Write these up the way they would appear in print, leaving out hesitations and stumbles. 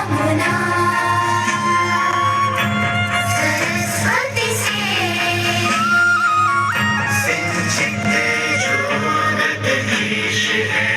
यमुना सरस्वती से सिंचित जो देश है।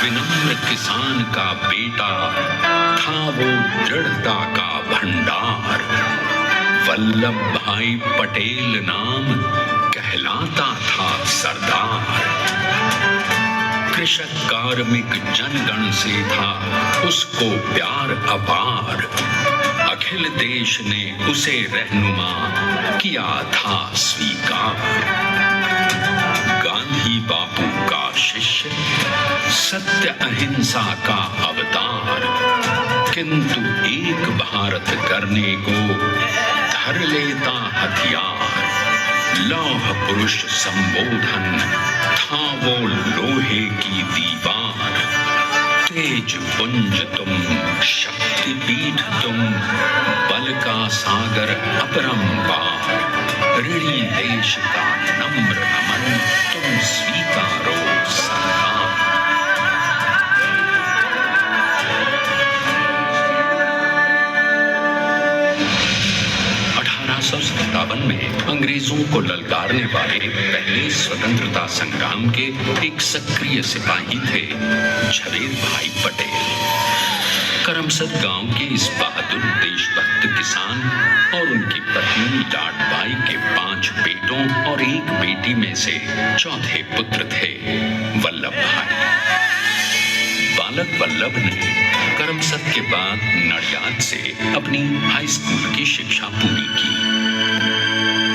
विनम्र किसान का बेटा था वो दृढ़ता का भंडार। वल्लभ भाई पटेल नाम कहलाता था सरदार। कृषक कार्मिक जनगण से था उसको प्यार अपार। अखिल देश ने उसे रहनुमा किया था स्वीकार। गांधी बापू का शिष्य, सत्य अहिंसा का अवतार, किंतु एक भारत करने को धर लेता हथियार। लौह पुरुष संबोधन था वो लोहे की दीवार। तेज पुंज तुम, शक्ति पीठ तुम, बल का सागर अपरंपार। ऋणी देश का नम्र नमन तुम स्वीकारो सरकार। 1857 में अंग्रेजों को ललकारने वाले पहले स्वतंत्रता संग्राम के एक सक्रिय सिपाही थे झवेर भाई पटेल। करमसद गांव के इस बहादुर देशभक्त किसान और उनकी पत्नी लाडबाई के 5 बेटों और एक बेटी में से चौथे पुत्र थे वल्लभ भाई। बालक वल्लभ ने करमसद के बाद नडियाद से अपनी हाई स्कूल की शिक्षा पूरी की।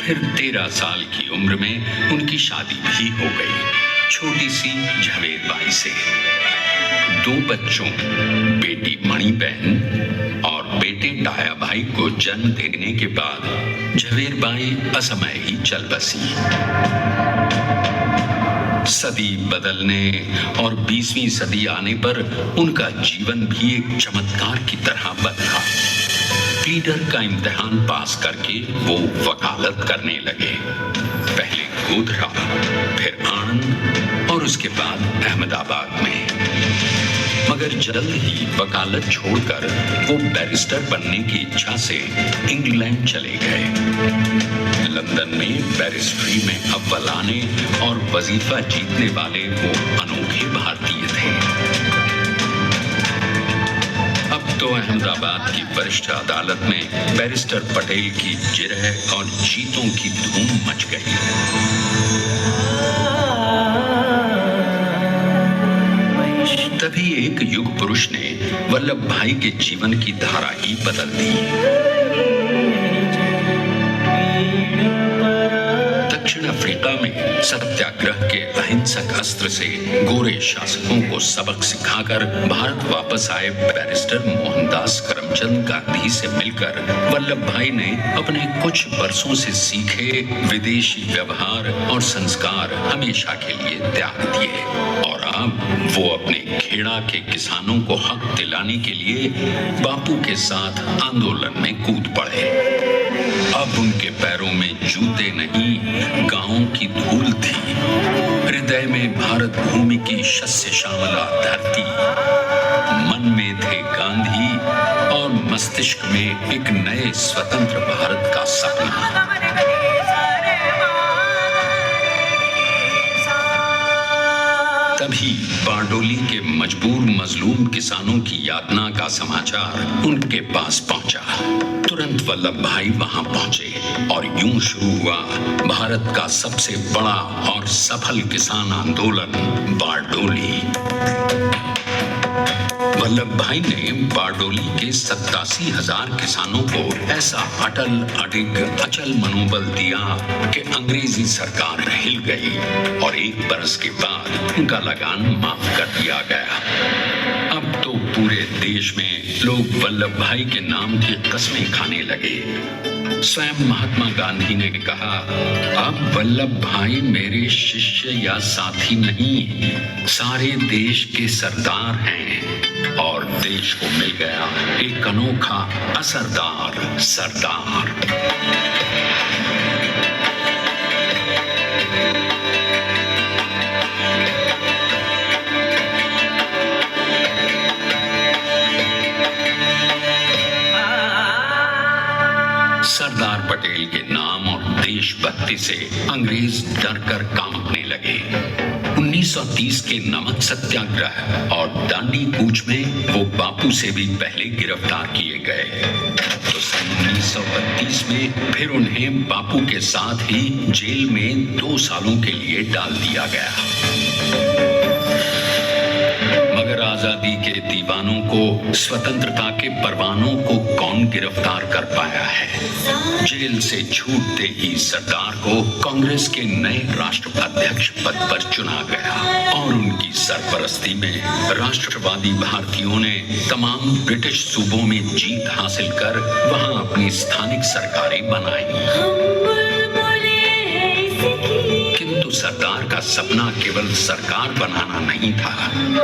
फिर 13 साल की उम्र में उनकी शादी भी हो गई छोटी सी झवेर बाई से। 2 बच्चों, बेटी मणि बहन और बेटे डाया भाई को जन्म देने के बाद झवेर बाई असमय ही चल बसी। सदी बदलने और 20वीं सदी आने पर उनका जीवन भी एक चमत्कार की तरह बदला। पीटर का इम्तिहान पास करके वो वकालत करने लगे। पहले गोधरा, फिर आनंद और उसके बाद अहमदाबाद में। मगर जल्द ही वकालत छोड़कर वो बैरिस्टर बनने की इच्छा से इंग्लैंड चले गए। लंदन में बैरिस्ट्री में अव्वल आने और वजीफा जीतने वाले वो अनोखे भारतीय थे। अब तो अहमदाबाद की वरिष्ठ अदालत में बैरिस्टर पटेल की जिरह और जीतों की धूम मच गई। तभी एक युग पुरुष ने वल्लभ भाई के जीवन की धारा ही बदल दी। दक्षिण अफ्रीका में सत्याग्रह के अहिंसक अस्त्र से गोरे शासकों को सबक सिखाकर भारत वापस आए बैरिस्टर मोहनदास करमचंद गांधी से मिलकर वल्लभ भाई ने अपने कुछ वर्षों से सीखे विदेशी व्यवहार और संस्कार हमेशा के लिए त्याग दिए और अब वो अपने खेड़ा के किसानों को हक दिलाने के लिए बापू के साथ आंदोलन में कूद पड़े। अब उनके पैरों में जूते नहीं, गांवों की धूल थी। हृदय में भारत भूमि की शस्य श्यामला धरती, मन में थे गांधी और मस्तिष्क में एक नए स्वतंत्र भारत का सपना। तभी बारडोली के मजबूर मजलूम किसानों की यातना का समाचार उनके पास पहुंचा। तुरंत वल्लभ भाई वहां पहुंचे और यूं शुरू हुआ भारत का सबसे बड़ा और सफल किसान आंदोलन बारडोली। वल्लभ भाई ने बारडोली के 87,000 किसानों को ऐसा अटल अडिग अचल मनोबल दिया कि अंग्रेजी सरकार हिल गई और 1 बरस के बाद उनका लगान माफ कर दिया गया। अब तो पूरे देश में लोग वल्लभ भाई के नाम की कस्में खाने लगे। स्वयं महात्मा गांधी ने कहा, अब वल्लभ भाई मेरे शिष्य या साथी नहीं, सारे देश के सरदार हैं और देश को मिल गया एक अनोखा असरदार सरदार। सरदार पटेल के नाम और देशभक्ति से अंग्रेज डर कर कांपने लगे। 1930 के नमक सत्याग्रह और दांडी कूच में वो बापू से भी पहले गिरफ्तार किए गए। तो सन 1932 में फिर उन्हें बापू के साथ ही जेल में 2 सालों के लिए डाल दिया गया। मगर आजादी के दीवानों को, स्वतंत्रता के परवानों को कौन गिरफ्तार कर पाया है। जेल से छूटते ही सरदार को कांग्रेस के नए राष्ट्राध्यक्ष पद पर चुना गया और उनकी सरपरस्ती में राष्ट्रवादी भारतीयों ने तमाम ब्रिटिश सूबों में जीत हासिल कर वहां अपनी स्थानिक सरकारें बनाई। किंतु सरदार का सपना केवल सरकार बनाना नहीं था,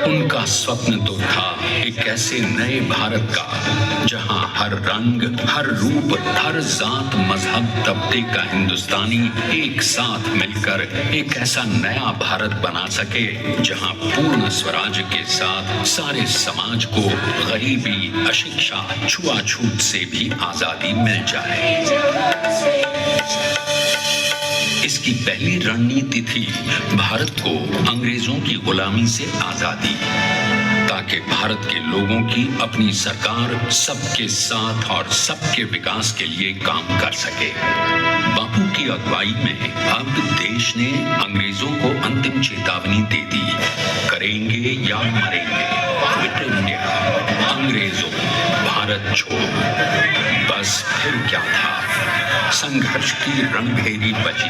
उनका स्वप्न तो था एक ऐसे नए भारत का जहां हर रंग, हर रूप, हर जात, मजहब, तबके का हिंदुस्तानी एक साथ मिलकर एक ऐसा नया भारत बना सके जहां पूर्ण स्वराज के साथ सारे समाज को गरीबी, अशिक्षा, छुआछूत से भी आजादी मिल जाए। इसकी पहली रणनीति थी भारत को अंग्रेजों की गुलामी से आजादी, ताकि भारत के लोगों की अपनी सरकार सबके साथ और सबके विकास के लिए काम कर सके। बापू की अगुवाई में अब देश ने अंग्रेजों को अंतिम चेतावनी दे दी, करेंगे या मरेंगे, क्विट इंडिया, अंग्रेजों भारत छोड़ो। बस फिर क्या था, संघर्ष की रणभेरी बची।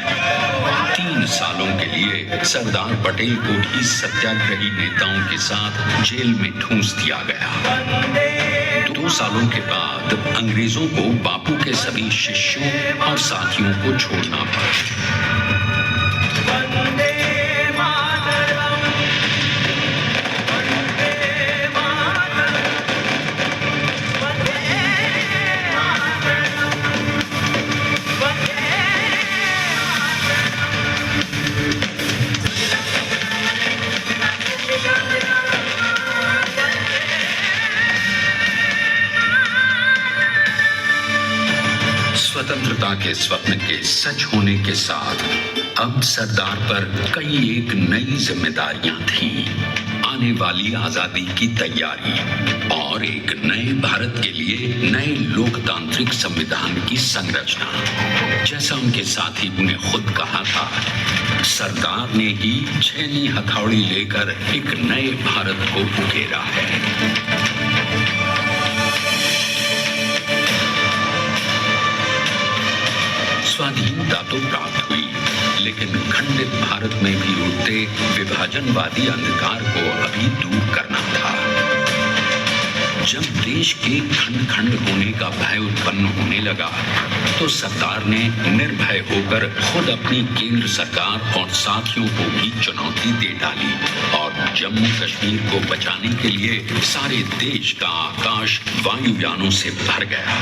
3 सालों के लिए सरदार पटेल को भी सत्याग्रही नेताओं के साथ जेल में ठूंस दिया गया। 2 सालों के बाद अंग्रेजों को बापू के सभी शिष्यों और साथियों को छोड़ना पड़ा। स्वतंत्रता के स्वप्न के सच होने के साथ अब सरदार पर कई एक नई जिम्मेदारियां थीं। आने वाली आजादी की तैयारी और एक नए भारत के लिए नए लोकतांत्रिक संविधान की संरचना। जैसा उनके साथी ने खुद कहा था, सरदार ने ही छेनी हथौड़ी लेकर एक नए भारत को उकेरा है। स्वाधीनता तो प्राप्त हुई, लेकिन खंडित भारत में भी उठते विभाजनवादी अंधकार को अभी दूर करना था। जब देश के खंड खंड होने का भय उत्पन्न होने लगा तो सरकार ने निर्भय होकर खुद अपनी केंद्र सरकार और साथियों को भी चुनौती दे डाली और जम्मू कश्मीर को बचाने के लिए सारे देश का आकाश वायुयानों से भर गया।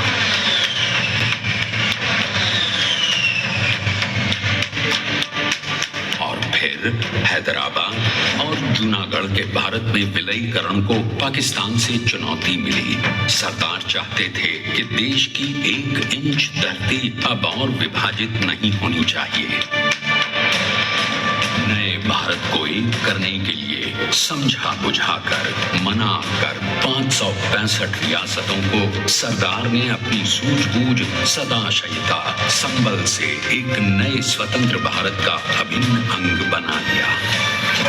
फिर हैदराबाद और जूनागढ़ के भारत में विलयीकरण को पाकिस्तान से चुनौती मिली। सरदार चाहते थे कि देश की 1 इंच धरती अब और विभाजित नहीं होनी चाहिए। नए भारत को एक करने के लिए समझा बुझाकर मना कर 565 रियासतों को सरदार ने अपनी सूझबूझ सदाशयता संबल से एक नए स्वतंत्र भारत का अभिन्न अंग बना दिया।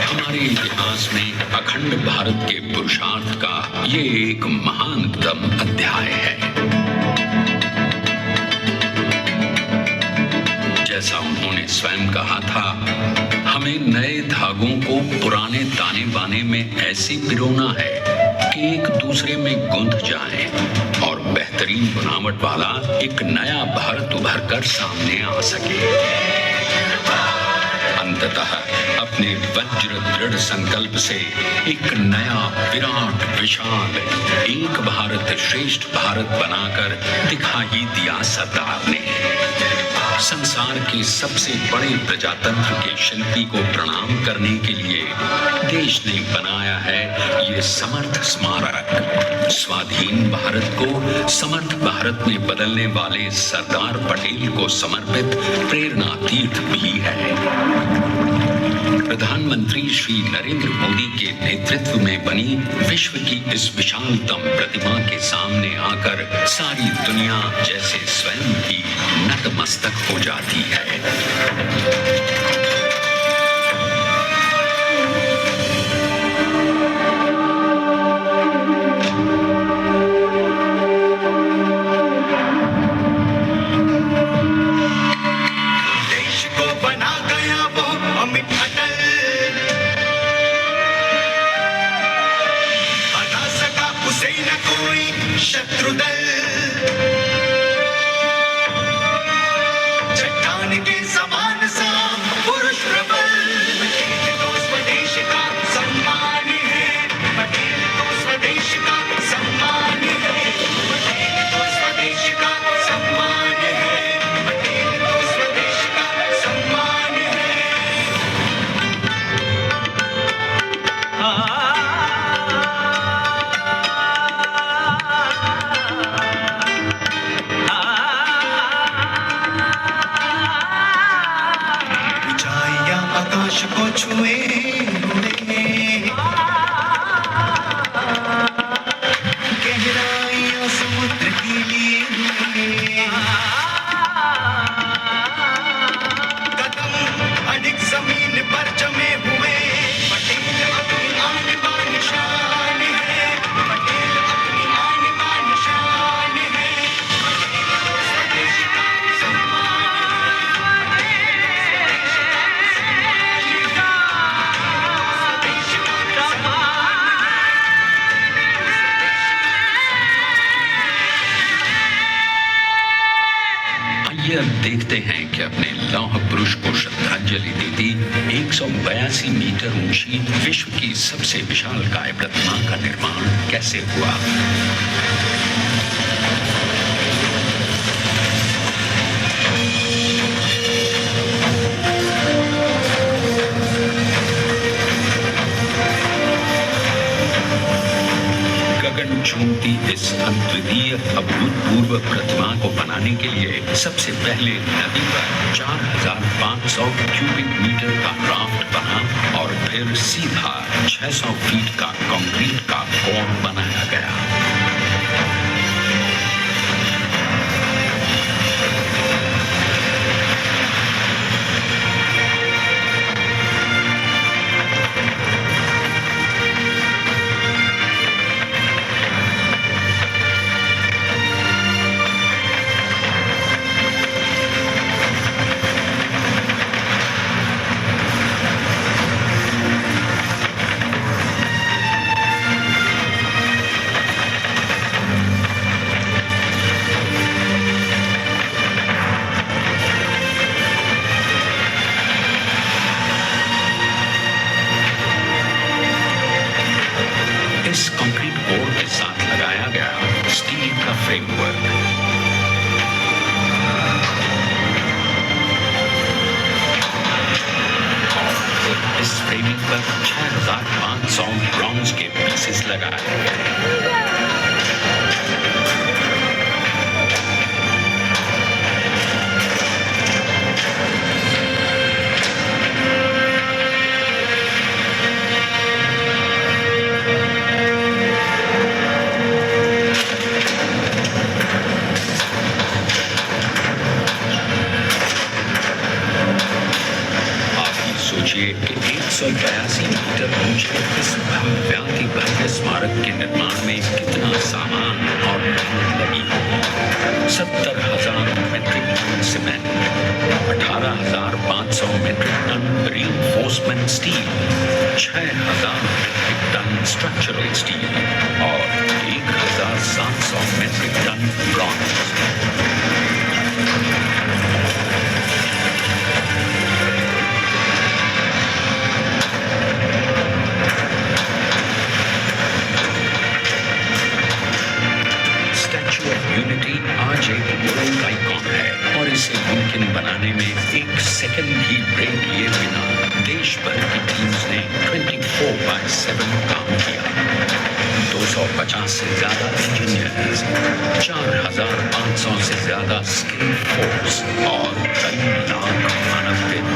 हमारे इतिहास में अखंड भारत के पुरुषार्थ का ये एक महानतम अध्याय है। जैसा उन्होंने स्वयं कहा था, हमें नए धागों को पुराने ताने बाने में ऐसे पिरोना है कि एक दूसरे में गुंथ जाएं और बेहतरीन बनावट वाला एक नया भारत उभर कर सामने आ सके। अंततः अपने वज्र दृढ़ संकल्प से एक नया विराट विशाल एक भारत श्रेष्ठ भारत बनाकर दिखा ही दिया सरदार ने। संसार के सबसे बड़े प्रजातंत्र के शिल्पी को प्रणाम करने के लिए देश ने बनाया है ये समर्थ स्मारक। स्वाधीन भारत को समर्थ भारत में बदलने वाले सरदार पटेल को समर्पित प्रेरणा तीर्थ भी है। प्रधानमंत्री श्री नरेंद्र मोदी के नेतृत्व में बनी विश्व की इस विशालतम प्रतिमा के सामने आकर सारी दुनिया जैसे स्वयं भी नतमस्तक हो जाती है। देखते हैं कि अपने लौह पुरुष को श्रद्धांजलि देती 182 मीटर ऊंची विश्व की सबसे विशालकाय प्रतिमा का निर्माण कैसे हुआ। गगन छूती इस अद्वितीय अभूतपूर्व प्रतिमा को बनाने के लिए सबसे पहले नदी पर 4500 क्यूबिक मीटर का राफ्ट बना और फिर सीधा 600 फीट का कंक्रीट का कोर बनाया गया। कंक्रीट कोर के साथ लगाया गया स्टील का फ्रेमवर्क। इस फ्रेमिंग पर 6500 ब्रॉन्ज के पीसेस लगाए गए। सोचिए कि 182 मीटर ऊंचे इस भव्याति भव्य स्मारक के निर्माण में कितना सामान और मेहनत लगी होगी। 70,000 metric tonne cement, 18,500 metric tonne reinforcement steel, 6,000 metric tonne structural steel और 1,700 मीट्रिक टन ब्रॉन्ज। यूनिटी आज एक वर्ल्ड आइकॉन है और इसे मुमकिन बनाने में एक सेकंड भी ब्रेक लिए बिना देश भर की टीम्स ने 24/7 काम किया। 250 से ज्यादा इंजीनियर्स, 4,500 से ज्यादा स्किल फोर्स और कई लाख मानव दिन।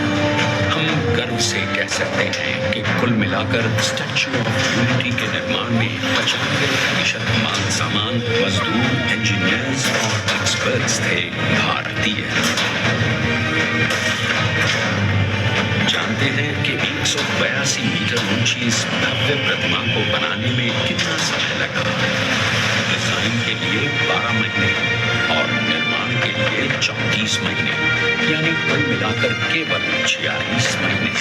हम गर्व से कह सकते हैं कि कुल मिलाकर स्टैच्यू ऑफ यूनिटी के निर्माण में 95% माल सामान, मजदूर, इंजीनियर्स और एक्सपर्ट्स थे भारतीय। जानते हैं कि 182 मीटर ऊंची इस भव्य प्रतिमा को बनाने में कितना समय लगा? डिजाइन के लिए 12 महीने और निर्माण के लिए 34 महीने, यानी कुल मिलाकर केवल 46 महीने।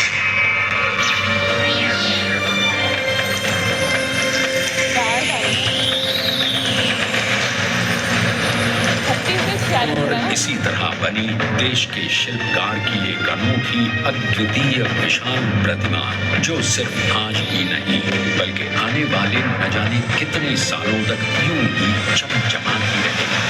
और इसी तरह बनी देश के शिल्पकार की एक अनोखी, अद्वितीय, विशाल प्रतिमा, जो सिर्फ आज ही नहीं बल्कि आने वाले न जाने कितने सालों तक यूं ही चमचमाती रहेगी।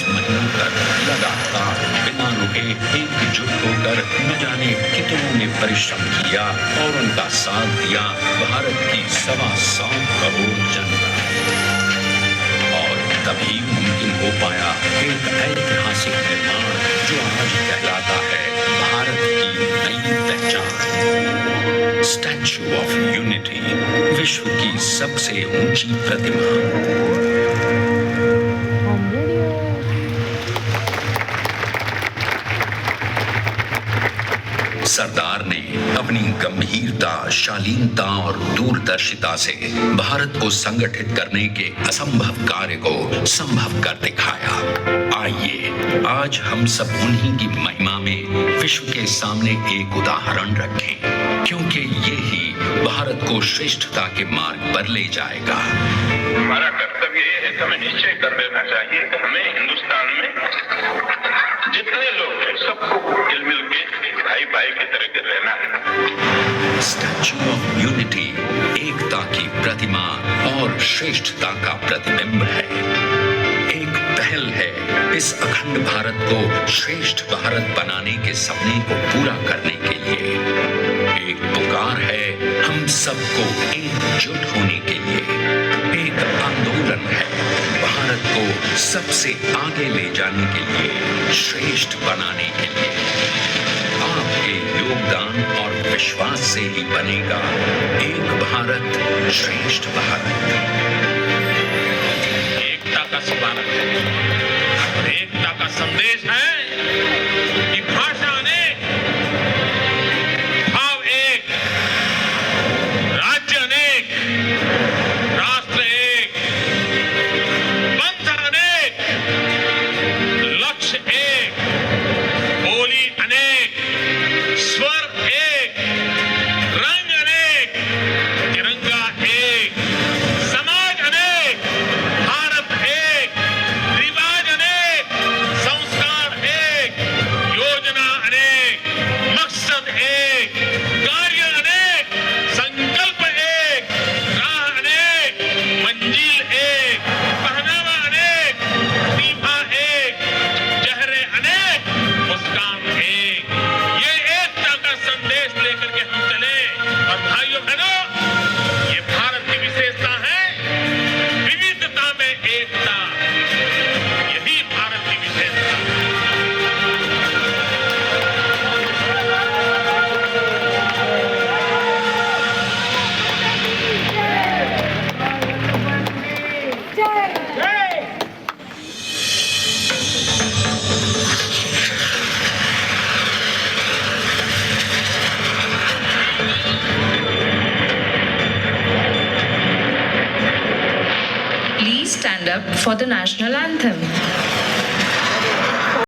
महीनों तक लगातार बिना रुके एकजुट होकर न जाने कितनों ने परिश्रम किया और उनका साथ दिया भारत की 125 करोड़ जनता। और तभी मुमकिन हो पाया एक ऐतिहासिक निर्माण जो आज कहलाता है भारत की नई पहचान। स्टैच्यू ऑफ यूनिटी, विश्व की सबसे ऊंची प्रतिमा। सरदार ने अपनी गंभीरता, शालीनता और दूरदर्शिता से भारत को संगठित करने के असंभव कार्य को संभव कर दिखाया। आइए आज हम सब उन्हीं की महिमा में विश्व के सामने एक उदाहरण रखें, क्योंकि ये ही भारत को श्रेष्ठता के मार्ग पर ले जाएगा। हमारा कर्तव्य ये है कि हमें निश्चय कर लेना चाहिए कि हमें हिंदुस्तान में जितने लोग हैं सबको मिल के भाई भाई की तरह के रहना है। स्टैच्यू ऑफ यूनिटी एकता की प्रतिमा और श्रेष्ठता का प्रतिबिंब है। एक पहल है इस अखंड भारत को श्रेष्ठ भारत बनाने के सपने को पूरा करने के लिए। एक पुकार है हम सबको एकजुट होने के लिए। एक आंदोलन है भारत को सबसे आगे ले जाने के लिए, श्रेष्ठ बनाने के लिए। आपके योगदान और विश्वास से ही बनेगा एक भारत श्रेष्ठ भारत। एकता का स्मारक है और एकता का संदेश है कि भाषा अनेक, भाव एक, राज्य अनेक, राष्ट्र एक, पंथ अनेक, लक्ष्य एक, बोली अनेक, स्वर एक, रंग अनेक, तिरंगा एक, समाज अनेक, एकता, यही भारत की विशेषता है। Please stand up for the national anthem.